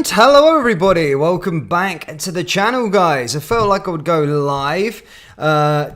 And hello everybody, welcome back to the channel guys. I felt like I would go live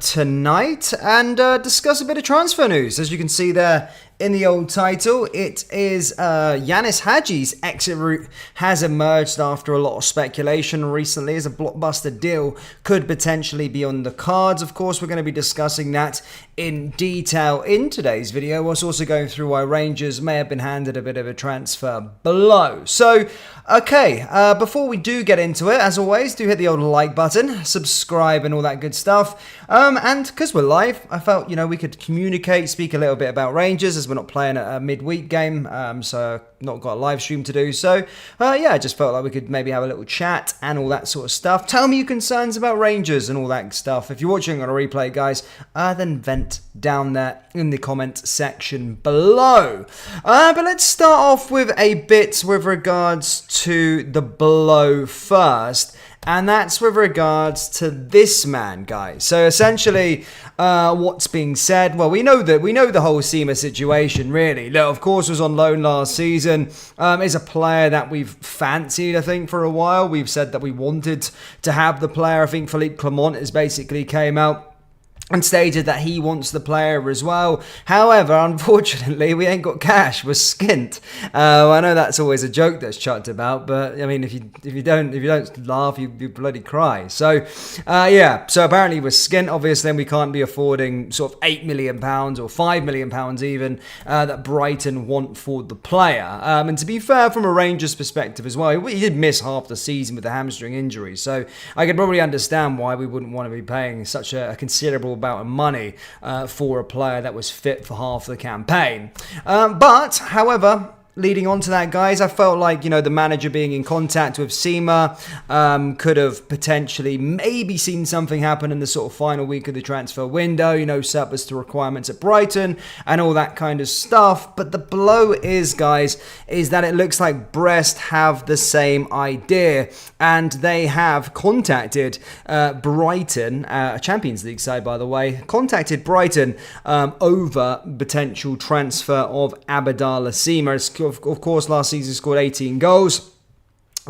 tonight and discuss a bit of transfer news. As you can see there in the old title, it is Ianis Hagi's exit route has emerged after a lot of speculation recently, as a Blockbuster deal could potentially be on the cards. Of course, we're going to be discussing that in detail in today's video, whilst also going through why Rangers may have been handed a bit of a transfer blow. So, okay, before we do get into it, as always, do hit the old like button, subscribe and all that good stuff. And because we're live, I felt, we could communicate, speak a little bit about Rangers, as we're not playing a midweek game, so not got a live stream to do. So, yeah, I just felt like we could maybe have a little chat and all that sort of stuff. Tell me your concerns about Rangers and all that stuff. If you're watching on a replay, guys, then vent down there in the comment section below. But let's start off with a bit with regards to the blow first. And that's with regards to this man, guys. So essentially, what's being said? Well, we know the whole Sima situation, really. Look, of course, was on loan last season. Is a player that we've fancied, I think, for a while. We've said that we wanted to have the player. I think Philippe Clement has basically came out and stated that he wants the player as well. However, unfortunately, we ain't got cash. We're skint. I know that's always a joke that's chucked about, but I mean, if you don't laugh, you bloody cry. So, yeah. So apparently we're skint, obviously, and we can't be affording sort of £8 million or £5 million even that Brighton want for the player. And to be fair, from a Rangers perspective as well, he did miss half the season with a hamstring injury, so I could probably understand why we wouldn't want to be paying such a considerable amount of money for a player that was fit for half the campaign. But, however, leading on to that, guys, I felt like, the manager being in contact with Sima could have potentially maybe seen something happen in the sort of final week of the transfer window, surplus to requirements at Brighton and all that kind of stuff. But the blow is, guys, is that it looks like Brest have the same idea, and they have contacted Brighton, a Champions League side, by the way, contacted Brighton over potential transfer of Abdallah Sima. Of course, last season scored 18 goals.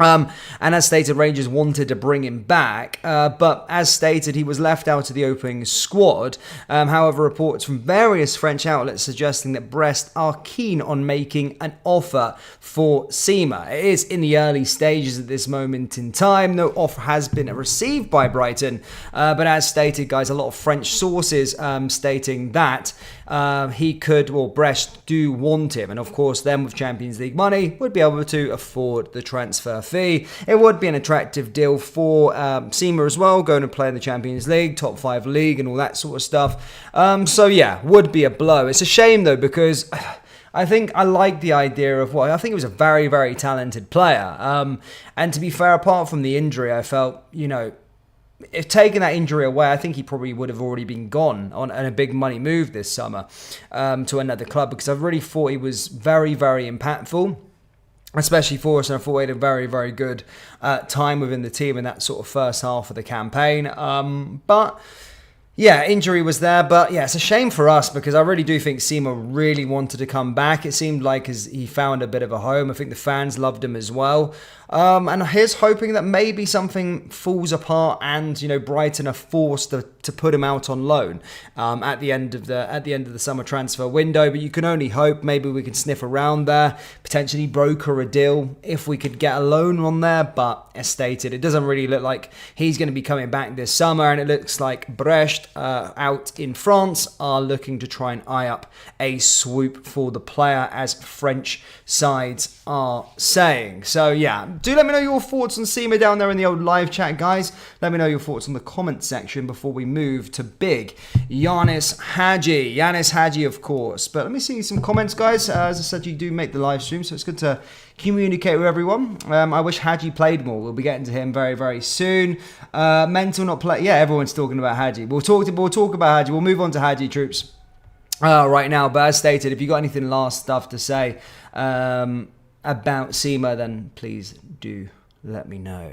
And as stated, Rangers wanted to bring him back, but as stated, he was left out of the opening squad. However, reports from various French outlets suggesting that Brest are keen on making an offer for Sima. It is in the early stages at this moment in time. No offer has been received by Brighton, but as stated, guys, a lot of French sources stating that Brest do want him, and of course, them with Champions League money would be able to afford the transfer fee. It would be an attractive deal for Sima as well, going to play in the Champions League, top 5 league and all that sort of stuff. So yeah, would be a blow. It's a shame though, because I think I like the idea of I think he was a very, very talented player. And to be fair, apart from the injury, I felt, if taking that injury away, I think he probably would have already been gone on a big money move this summer to another club, because I really thought he was very, very impactful, especially for us, and I thought he had a very, very good time within the team in that sort of first half of the campaign. But yeah, injury was there, but yeah, it's a shame for us, because I really do think Sima really wanted to come back. It seemed like he found a bit of a home. I think the fans loved him as well. And here's hoping that maybe something falls apart and, Brighton are forced to put him out on loan at the end of the summer transfer window. But you can only hope. Maybe we can sniff around there, potentially broker a deal if we could get a loan on there. But as stated, it doesn't really look like he's going to be coming back this summer, and it looks like Brest out in France are looking to try and eye up a swoop for the player, as French sides are saying. So yeah, do let me know your thoughts on Sima down there in the old live chat, guys. Let me know your thoughts in the comment section before we move to big Ianis Hagi. Ianis Hagi, of course. But let me see some comments, guys. As I said, you do make the live stream, so it's good to communicate with everyone. I wish Hagi played more. We'll be getting to him very, very soon. Mental not play. Yeah, everyone's talking about Hagi. We'll talk about Hagi. We'll move on to Hagi, troops, right now. But as stated, if you got anything last stuff to say about Sima, then please do let me know.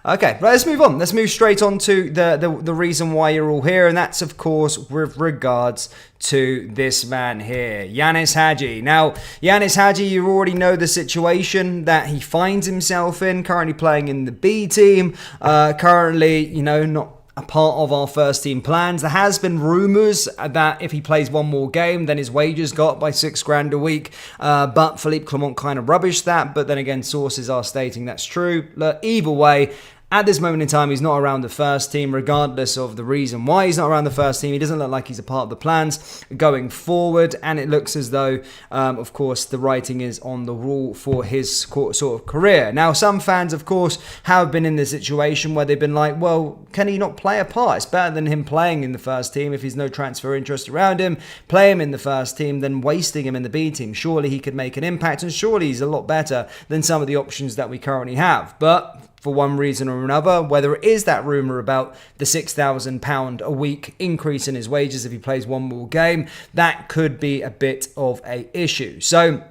Okay, right, let's move on. Let's move straight on to the reason why you're all here, and that's, of course, with regards to this man here, Ianis Hagi. Now, Ianis Hagi, you already know the situation that he finds himself in, currently playing in the B team, currently, not a part of our first team plans. There has been rumours that if he plays one more game, then his wages go up by $6,000 a week. But Philippe Clement kind of rubbished that. But then again, sources are stating that's true. Look, either way, at this moment in time, he's not around the first team, regardless of the reason why he's not around the first team. He doesn't look like he's a part of the plans going forward, and it looks as though, of course, the writing is on the wall for his sort of career. Now, some fans, of course, have been in this situation where they've been like, well, can he not play a part? It's better than him playing in the first team if he's no transfer interest around him. Play him in the first team than wasting him in the B team. Surely he could make an impact, and surely he's a lot better than some of the options that we currently have. But for one reason or another, whether it is that rumour about the £6,000 a week increase in his wages if he plays one more game, that could be a bit of a issue. So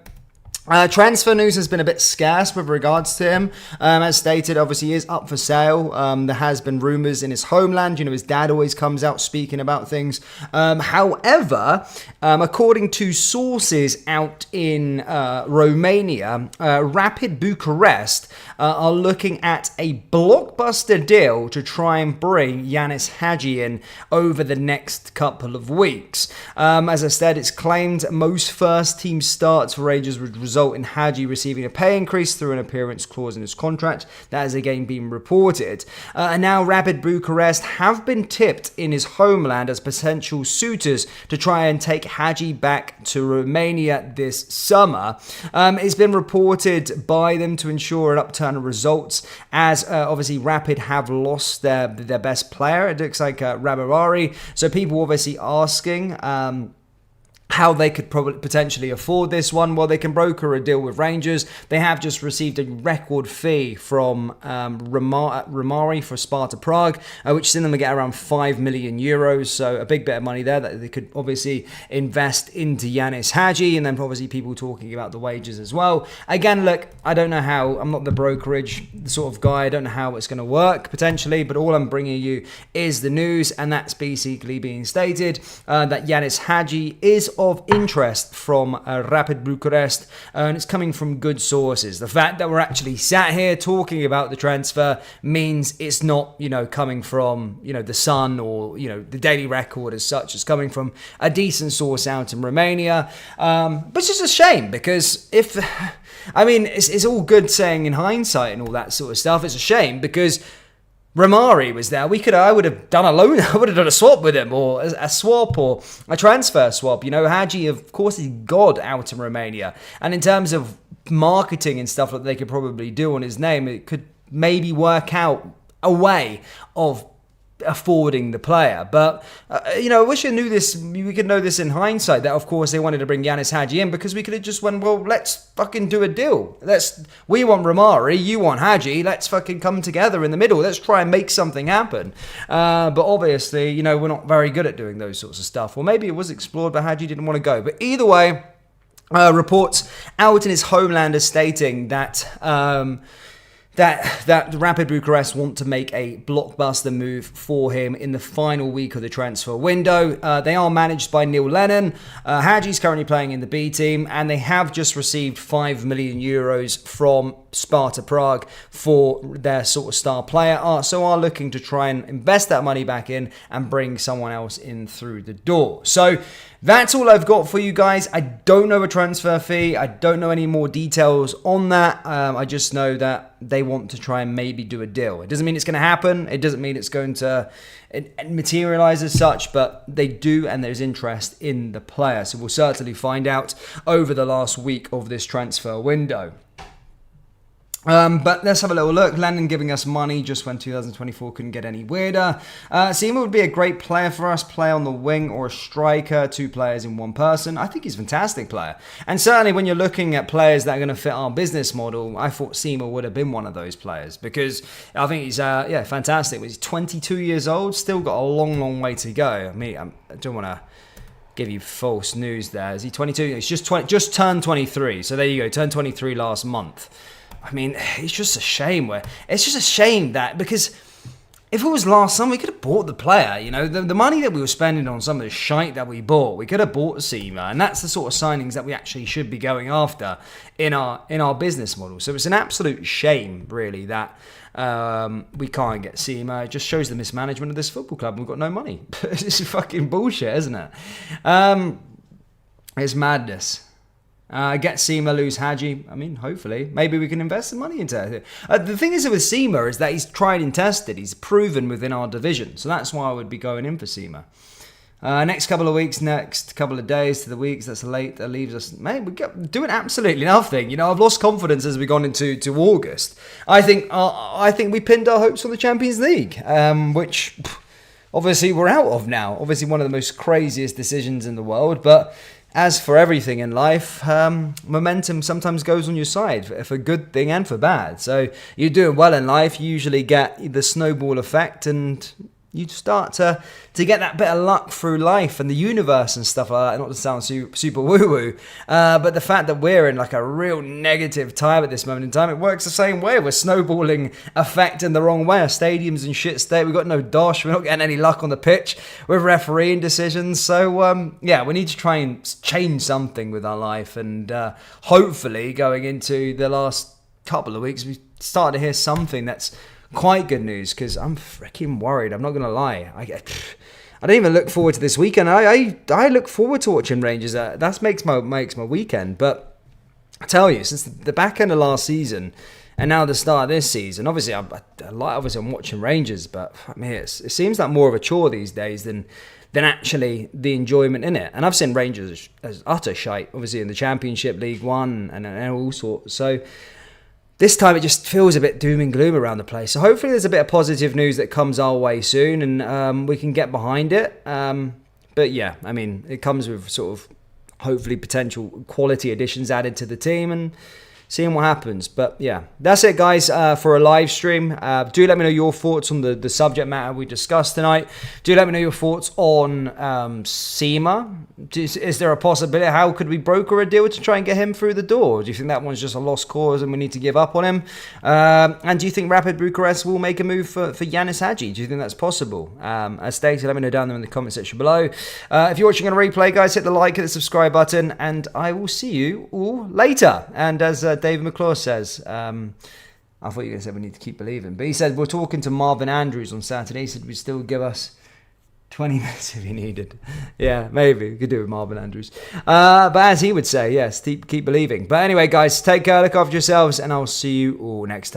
transfer news has been a bit scarce with regards to him. As stated, obviously, he is up for sale. There has been rumours in his homeland. His dad always comes out speaking about things. However, according to sources out in Romania, Rapid Bucharest are looking at a Blockbuster deal to try and bring Ianis Hagi in over the next couple of weeks. As I said, it's claimed most first-team starts for Rangers would result in Hagi receiving a pay increase through an appearance clause in his contract. That has again been reported. And now Rapid Bucharest have been tipped in his homeland as potential suitors to try and take Hagi back to Romania this summer. It's been reported by them to ensure an upturn of results, as obviously Rapid have lost their best player. It looks like Rabble. So people obviously asking how they could probably potentially afford this one. Well, they can broker a deal with Rangers. They have just received a record fee from Ramari for Sparta Prague, which is in them to get around 5 million euros. So a big bit of money there that they could obviously invest into Ianis Hagi, and then obviously people talking about the wages as well. Again, look, I don't know how. I'm not the brokerage sort of guy. I don't know how it's going to work potentially, but all I'm bringing you is the news, and that's basically being stated that Ianis Hagi is of interest from Rapid Bucharest, and it's coming from good sources. The fact that we're actually sat here talking about the transfer means it's not, coming from, the Sun or, the Daily Record as such. It's coming from a decent source out in Romania. But it's just a shame because it's all good saying in hindsight and all that sort of stuff. It's a shame because Ramari was there. I would have done a loan. I would have done a swap with him, or a swap, or a transfer swap. Hagi, of course, is God out in Romania, and in terms of marketing and stuff that they could probably do on his name, it could maybe work out a way of affording the player. But I wish I knew this. We could know this in hindsight, that of course they wanted to bring Ianis Hagi in, because we could have just went, well, let's fucking do a deal. We want Ramari, you want Hagi, let's fucking come together in the middle, let's try and make something happen. But obviously, we're not very good at doing those sorts of stuff. Or maybe it was explored, but Hagi didn't want to go. But either way, reports out in his homeland are stating that that Rapid Bucharest want to make a blockbuster move for him in the final week of the transfer window. They are managed by Neil Lennon. Hagi's currently playing in the B team, and they have just received 5 million euros from Sparta Prague for their sort of star player. So are looking to try and invest that money back in and bring someone else in through the door. So that's all I've got for you guys. I don't know a transfer fee. I don't know any more details on that. I just know that they want to try and maybe do a deal. It doesn't mean it's going to happen. It doesn't mean it's going to materialize as such, but they do, and there's interest in the player. So we'll certainly find out over the last week of this transfer window. But let's have a little look. Landon giving us money just when 2024 couldn't get any weirder. Seema would be a great player for us. Play on the wing or a striker. 2 players in one person. I think he's a fantastic player. And certainly when you're looking at players that are going to fit our business model, I thought Seema would have been one of those players, because I think he's fantastic. He's 22 years old. Still got a long, long way to go. I don't want to give you false news there. Is he 22? He's just turned 23. So there you go. Turned 23 last month. I mean, it's just a shame. It's just a shame that, because if it was last summer, we could have bought the player. You know, the money that we were spending on some of the shite that we bought, we could have bought Seema, and that's the sort of signings that we actually should be going after in our business model. So it's an absolute shame, really, that we can't get Seema. It just shows the mismanagement of this football club. We've got no money. It's fucking bullshit, isn't it? It's madness. Get Seema, lose Hagi. I mean, hopefully. Maybe we can invest some money into it. The thing is with Seema is that he's tried and tested. He's proven within our division. So that's why I would be going in for Seema. Next couple of weeks, next couple of days to the weeks, that's late. That leaves us, mate, we're doing absolutely nothing. You know, I've lost confidence as we've gone into August. I think we pinned our hopes on the Champions League, which obviously we're out of now. Obviously one of the most craziest decisions in the world, but as for everything in life, momentum sometimes goes on your side, for good thing and for bad. So you're doing well in life, you usually get the snowball effect, and you start to get that bit of luck through life and the universe and stuff like that. Not to sound super woo-woo, but the fact that we're in like a real negative time at this moment in time, it works the same way. We're snowballing effect in the wrong way. Our stadium's in shit state. We've got no dosh. We're not getting any luck on the pitch with refereeing decisions. So, yeah, we need to try and change something with our life. And hopefully going into the last couple of weeks, we start to hear something that's quite good news, because I'm freaking worried. I'm not going to lie. I don't even look forward to this weekend. I look forward to watching Rangers. That makes my weekend. But I tell you, since the back end of last season and now the start of this season, obviously I'm watching Rangers, but I mean, it seems like more of a chore these days than actually the enjoyment in it. And I've seen Rangers as utter shite, obviously in the Championship, League One, and all sorts. So this time it just feels a bit doom and gloom around the place. So hopefully there's a bit of positive news that comes our way soon, and we can get behind it. But yeah, I mean, it comes with sort of hopefully potential quality additions added to the team and seeing what happens. But yeah, that's it, guys, for a live stream. Do let me know your thoughts on the subject matter we discussed tonight. Do let me know your thoughts on Seema. Is there a possibility? How could we broker a deal to try and get him through the door? Do you think that one's just a lost cause and we need to give up on him? And do you think Rapid Bucharest will make a move for Ianis Hagi? Do you think that's possible? As stated, let me know down there in the comment section below. If you're watching on a replay, guys, hit the like, hit the subscribe button, and I will see you all later. And as David McClure says, I thought you were going to say we need to keep believing, but he said we're talking to Marvin Andrews on Saturday. He said we'd still give us 20 minutes if he needed. Yeah, maybe we could do it with Marvin Andrews. But as he would say, yes, keep believing. But anyway, guys, take care, look after yourselves, and I'll see you all next time.